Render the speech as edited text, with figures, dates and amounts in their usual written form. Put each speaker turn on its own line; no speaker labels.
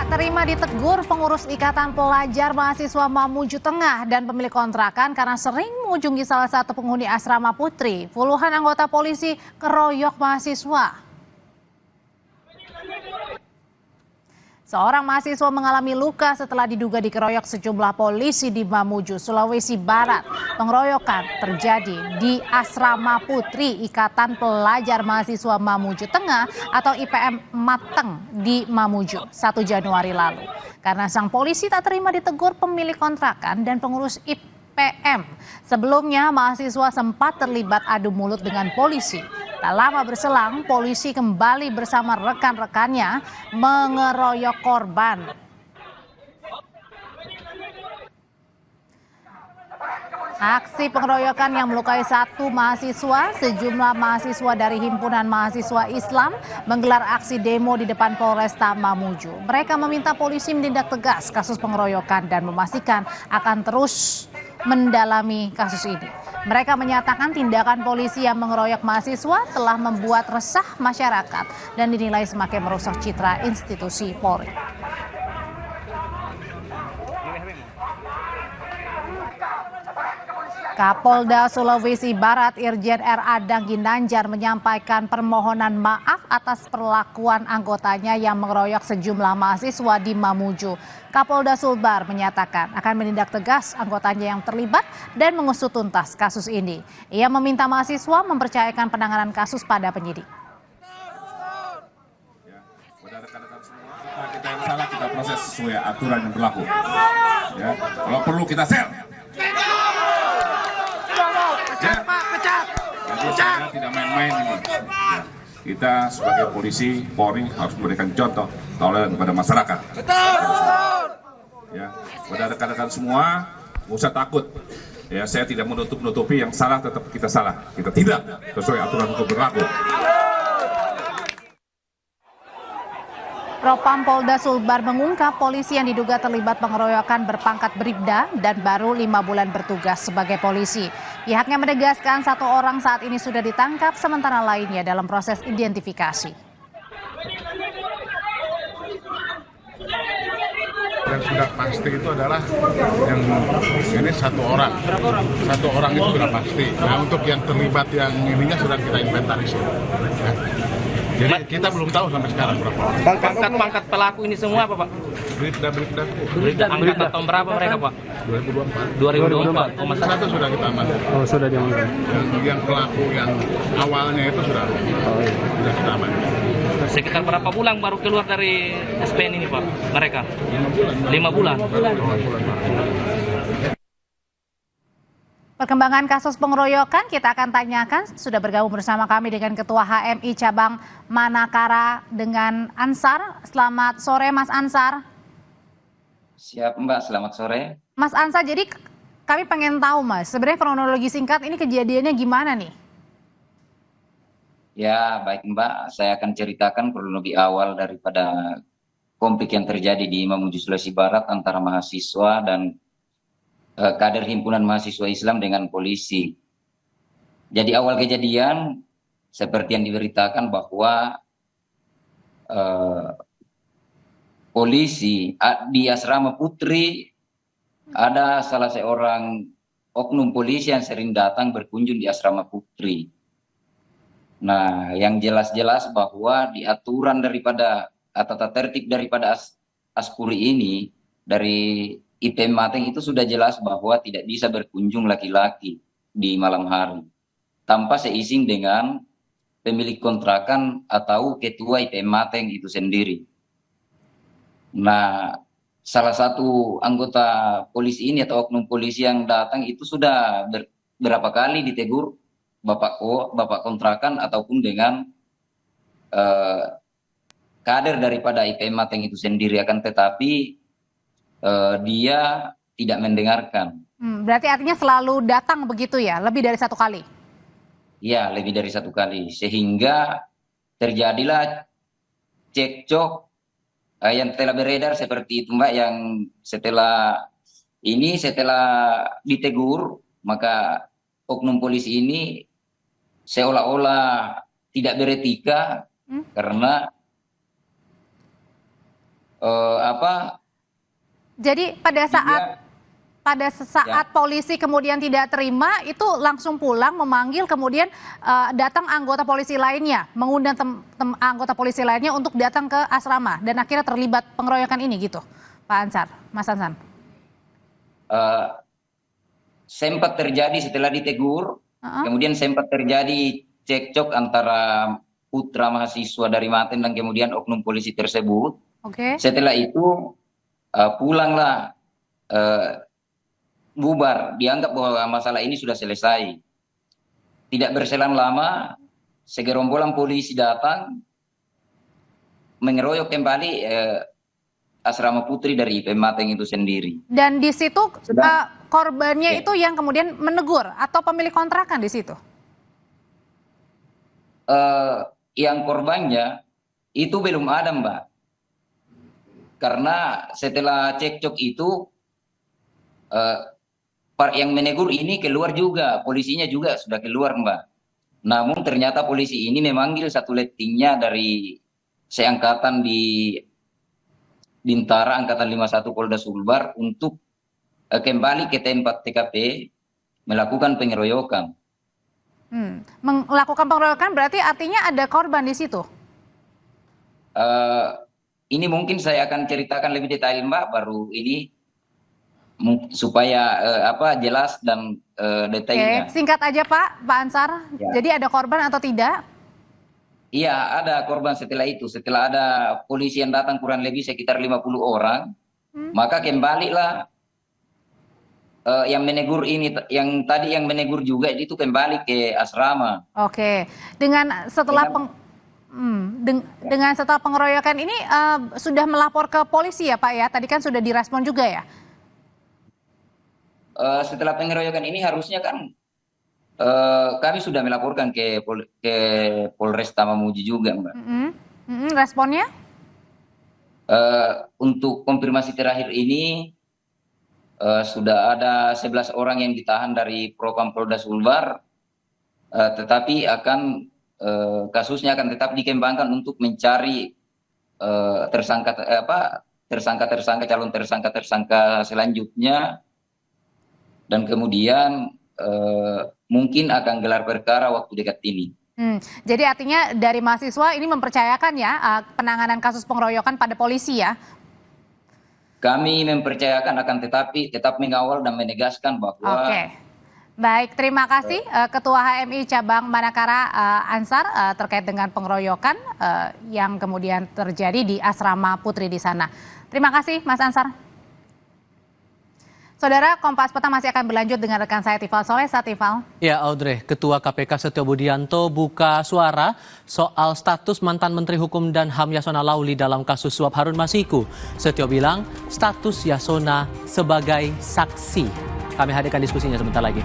Tak terima ditegur pengurus Ikatan Pelajar Mahasiswa Mamuju Tengah dan pemilik kontrakan karena sering mengunjungi salah satu penghuni asrama putri. Puluhan anggota polisi keroyok mahasiswa. Seorang mahasiswa mengalami luka setelah diduga dikeroyok sejumlah polisi di Mamuju, Sulawesi Barat. Pengeroyokan terjadi di Asrama Putri Ikatan Pelajar Mahasiswa Mamuju Tengah atau IPM Mateng di Mamuju 1 Januari lalu. Karena sang polisi tak terima ditegur pemilik kontrakan dan pengurus IPM. Sebelumnya mahasiswa sempat terlibat adu mulut dengan polisi. Tak lama berselang, polisi kembali bersama rekan-rekannya mengeroyok korban. Aksi pengeroyokan yang melukai satu mahasiswa, sejumlah mahasiswa dari Himpunan Mahasiswa Islam menggelar aksi demo di depan Polresta Mamuju. Mereka meminta polisi menindak tegas kasus pengeroyokan dan memastikan akan terus mendalami kasus ini. Mereka menyatakan tindakan polisi yang mengeroyok mahasiswa telah membuat resah masyarakat dan dinilai semakin merusak citra institusi Polri. Kapolda Sulawesi Barat Irjen R. Adang Ginanjar menyampaikan permohonan maaf atas perlakuan anggotanya yang mengeroyok sejumlah mahasiswa di Mamuju. Kapolda Sulbar menyatakan akan menindak tegas anggotanya yang terlibat dan mengusut tuntas kasus ini. Ia meminta mahasiswa mempercayakan penanganan kasus pada penyidik.
Kita yang salah kita proses sesuai aturan yang berlaku. Ya, kalau perlu kita sel. Jadi saya tidak main-main ini. Kita sebagai polisi, Polri harus memberikan contoh toleran kepada masyarakat. Ya, kepada rekan-rekan semua, nggak usah takut. Ya, saya tidak menutup-nutupi yang salah tetap kita salah. Kita tidak sesuai aturan hukum berlaku.
Propam Polda Sulbar mengungkap polisi yang diduga terlibat pengeroyokan berpangkat bribda dan baru 5 bulan bertugas sebagai polisi. Pihaknya menegaskan 1 orang saat ini sudah ditangkap, sementara lainnya dalam proses identifikasi.
Dan sudah pasti itu adalah yang ini 1 orang. 1 orang itu sudah pasti. Nah, untuk yang terlibat yang ininya sudah kita inventarisir. Ya. Jadi kita belum tahu sampai sekarang berapa orang.
Pangkat pelaku ini semua apa Pak?
Bribda.
Angkatan tahun berapa mereka Pak?
2024.
2024.
Satu sudah kita amankan.
Oh, sudah diamankan.
Yang pelaku yang awalnya itu sudah kita amankan.
Sekitar berapa bulan baru keluar dari SPN ini Pak? Mereka? 5 bulan.
Perkembangan kasus pengeroyokan kita akan tanyakan. Sudah bergabung bersama kami dengan Ketua HMI Cabang Manakara dengan Ansar. Selamat sore Mas Ansar.
Siap Mbak, selamat sore.
Mas Ansar, jadi kami pengen tahu Mas, sebenarnya kronologi singkat ini kejadiannya gimana nih?
Ya baik Mbak, saya akan ceritakan kronologi awal daripada konflik yang terjadi di Mamuju Sulawesi Barat antara mahasiswa dan kader Himpunan Mahasiswa Islam dengan polisi. Jadi awal kejadian seperti yang diberitakan bahwa polisi di asrama Putri ada salah seorang oknum polisi yang sering datang berkunjung di asrama Putri. Nah, yang jelas-jelas bahwa di aturan daripada atau tata tertib daripada Aspuri ini dari IPM Mateng itu sudah jelas bahwa tidak bisa berkunjung laki-laki di malam hari tanpa seizin dengan pemilik kontrakan atau ketua IPM Mateng itu sendiri. Nah, salah satu anggota polisi ini atau oknum polisi yang datang itu sudah berapa kali ditegur bapak kontrakan ataupun dengan kader daripada IPM Mateng itu sendiri, akan tetapi dia tidak mendengarkan.
Berarti artinya selalu datang begitu ya, lebih dari 1 kali?
Ya, lebih dari 1 kali. Sehingga terjadilah cekcok yang telah beredar seperti itu Mbak, yang setelah ditegur, maka oknum polisi ini seolah-olah tidak beretika karena apa
Jadi pada saat
Ya.
polisi kemudian tidak terima, itu langsung pulang memanggil, kemudian datang anggota polisi lainnya, mengundang anggota polisi lainnya untuk datang ke asrama dan akhirnya terlibat pengeroyokan ini gitu, Pak Ansar, Mas Ansan.
eh, sempat terjadi setelah ditegur, kemudian sempat terjadi cekcok antara putra mahasiswa dari Maten dan kemudian oknum polisi tersebut.
Oke.
Setelah itu pulanglah, bubar, dianggap bahwa masalah ini sudah selesai. Tidak berselang lama, segerombolan polisi datang mengeroyok kembali asrama putri dari IPM Mateng itu sendiri.
Dan di situ korbannya
Ya.
itu yang kemudian menegur atau pemilik kontrakan di situ?
Yang korbannya itu belum ada, Mbak. Karena setelah cekcok itu yang menegur ini keluar juga, polisinya juga sudah keluar, Mbak. Namun ternyata polisi ini memanggil satu lettingnya dari seangkatan di Bintara Angkatan 51 Polda Sulbar untuk kembali ke tempat TKP melakukan pengeroyokan.
Melakukan pengeroyokan berarti artinya ada korban di situ?
Ini mungkin saya akan ceritakan lebih detail, Mbak, baru ini supaya jelas dan detailnya.
Oke, singkat aja Pak Ansar.
Ya.
Jadi ada korban atau tidak?
Iya, ada korban setelah itu. Setelah ada polisi yang datang kurang lebih sekitar 50 orang, maka kembalilah yang menegur ini, yang tadi yang menegur juga itu kembali ke asrama.
Oke, dengan setelah dengan setelah pengeroyokan ini sudah melapor ke polisi ya Pak ya? Tadi kan sudah direspon juga ya?
Setelah pengeroyokan ini harusnya kan kami sudah melaporkan ke Polresta Mamuju juga, Mbak.
Responnya?
Untuk konfirmasi terakhir ini sudah ada 11 orang yang ditahan dari Propam Polda Sulbar, tetapi kasusnya akan tetap dikembangkan untuk mencari calon tersangka selanjutnya, dan kemudian mungkin akan gelar perkara waktu dekat ini.
Jadi artinya dari mahasiswa ini mempercayakan ya penanganan kasus pengeroyokan pada polisi ya?
Kami mempercayakan, akan tetapi tetap mengawal dan menegaskan bahwa.
Oke. Baik, terima kasih Ketua HMI Cabang Manakara Ansar terkait dengan pengeroyokan yang kemudian terjadi di asrama putri di sana. Terima kasih Mas Ansar. Saudara, Kompas Petang masih akan berlanjut dengan rekan saya Tifal Soleh. Tifal.
Ya, Audrey, Ketua KPK Setio Budianto buka suara soal status mantan Menteri Hukum dan HAM Yasona Lauli dalam kasus suap Harun Masiku. Setio bilang status Yasona sebagai saksi. Kami hadirkan diskusinya sebentar lagi.